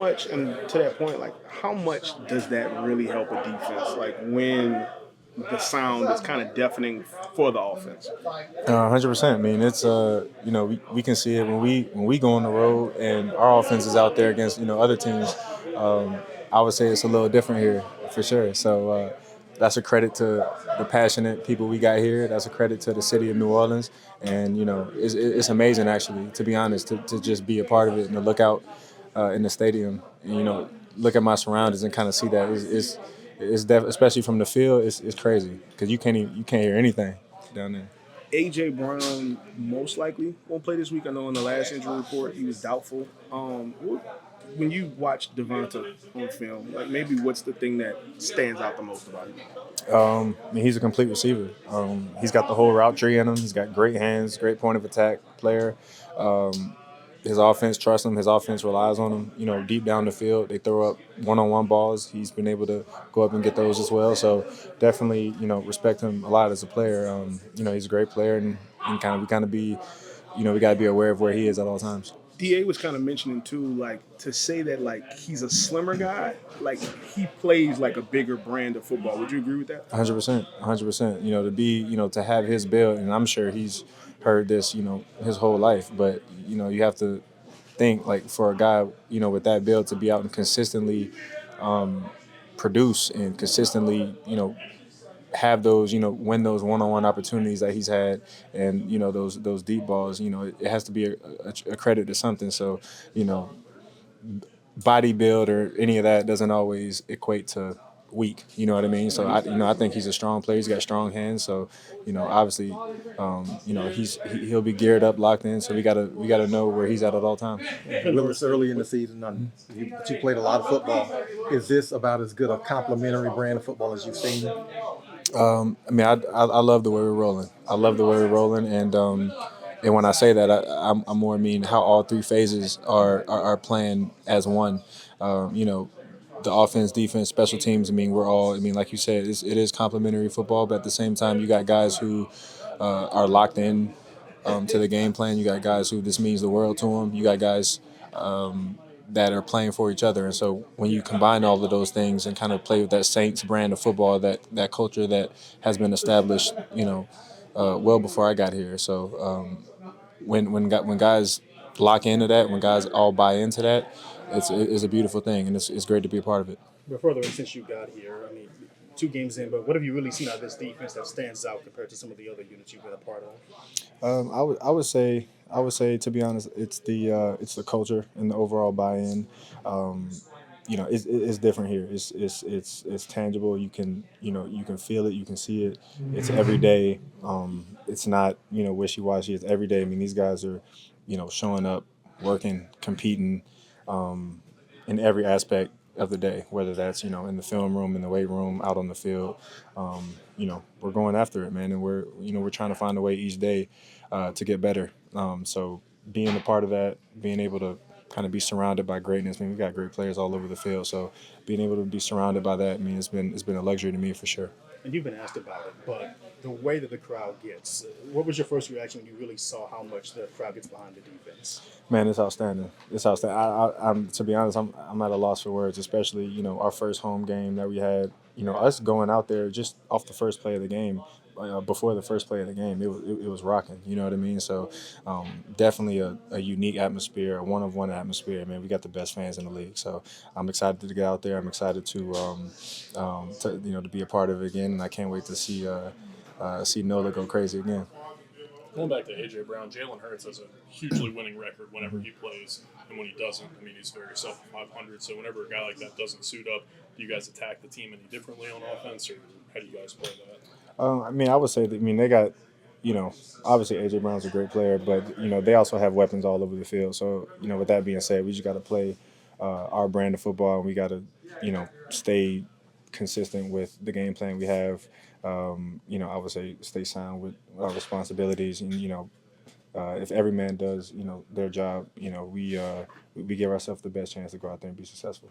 Much and to that point, like how much does that really help a defense? Like when the sound is kind of deafening for the offense. 100%. I mean, it's we can see it when we go on the road and our offense is out there against other teams. Um, I would say it's a little different here for sure. So that's a credit to the passionate people we got here. That's a credit to the city of New Orleans, and it's amazing actually, to be honest, to just be a part of it and to look out in the stadium and look at my surroundings and kind of see that especially from the field. It's crazy because you can't hear anything down there. AJ Brown most likely won't play this week. I know in the last injury report he was doubtful. When you watch DeVonta on film, like maybe what's the thing that stands out the most about him? I mean, he's a complete receiver. He's got the whole route tree in him. He's got great hands, great point of attack player. Um, his offense trusts him. His offense relies on him. Deep down the field, they throw up one-on-one balls. He's been able to go up and get those as well. So definitely, respect him a lot as a player. He's a great player, and we kind of be, we got to be aware of where he is at all times. Da was kind of mentioning too, like to say that like he's a slimmer guy, like he plays like a bigger brand of football. Would you agree with that? 100%, 100%. To be, to have his build, and I'm sure he's heard this, his whole life. But you have to think like for a guy, with that build to be out and consistently produce and consistently, have those, win those one-on-one opportunities that he's had, and those deep balls. It has to be a credit to something. So, you know, body build or any of that doesn't always equate to weak. You know what I mean? So I think he's a strong player. He's got strong hands. So obviously, he'll be geared up, locked in. So we gotta know where he's at all times. Will, it's early in the season, but you played a lot of football. Is this about as good a complementary brand of football as you've seen? I mean, I love the way we're rolling. I love the way we're rolling, and when I say that, I'm more mean how all three phases are playing as one. The offense, defense, special teams. I mean, we're all. I mean, like you said, it is complementary football, but at the same time, you got guys who are locked in to the game plan. You got guys who this means the world to them. You got guys that are playing for each other. And so when you combine all of those things and kind of play with that Saints brand of football, that culture that has been established, well before I got here. So when guys lock into that, when guys all buy into that, it's a beautiful thing, and it's great to be a part of it. But further, since you got here, I mean, 2 games in, but what have you really seen out of this defense that stands out compared to some of the other units you've been a part of? I would say to be honest, it's the culture and the overall buy-in. It's different here. It's tangible. You can feel it. You can see it. It's every day. It's not wishy-washy. It's every day. I mean, these guys are showing up, working, competing in every aspect of the day, whether that's in the film room, in the weight room, out on the field. We're going after it, man, and we're trying to find a way each day to get better. So being a part of that, being able to kind of be surrounded by greatness. I mean, we've got great players all over the field, so being able to be surrounded by that, I mean, it's been a luxury to me for sure. And you've been asked about it, but the way that the crowd gets, what was your first reaction when you really saw how much the crowd gets behind the defense? Man, it's outstanding. It's outstanding. I'm to be honest, I'm at a loss for words, especially our first home game that we had. Us going out there just off the first play of the game, before the first play of the game, it was rocking. You know what I mean? So definitely a unique atmosphere, a one-of-one atmosphere. Man, we got the best fans in the league. So I'm excited to get out there. I'm excited to be a part of it again, and I can't wait to see Nola go crazy again. Going back to AJ Brown, Jalen Hurts has a hugely winning record whenever he plays, and when he doesn't, I mean, he's very self 500. So whenever a guy like that doesn't suit up, do you guys attack the team any differently on offense, or how do you guys play that? I mean, I would say that. I mean, they got, obviously AJ Brown's a great player, but they also have weapons all over the field. So with that being said, we just got to play our brand of football, and we got to, stay consistent with the game plan we have. I would say stay sound with our responsibilities, and if every man does their job, we give ourselves the best chance to go out there and be successful.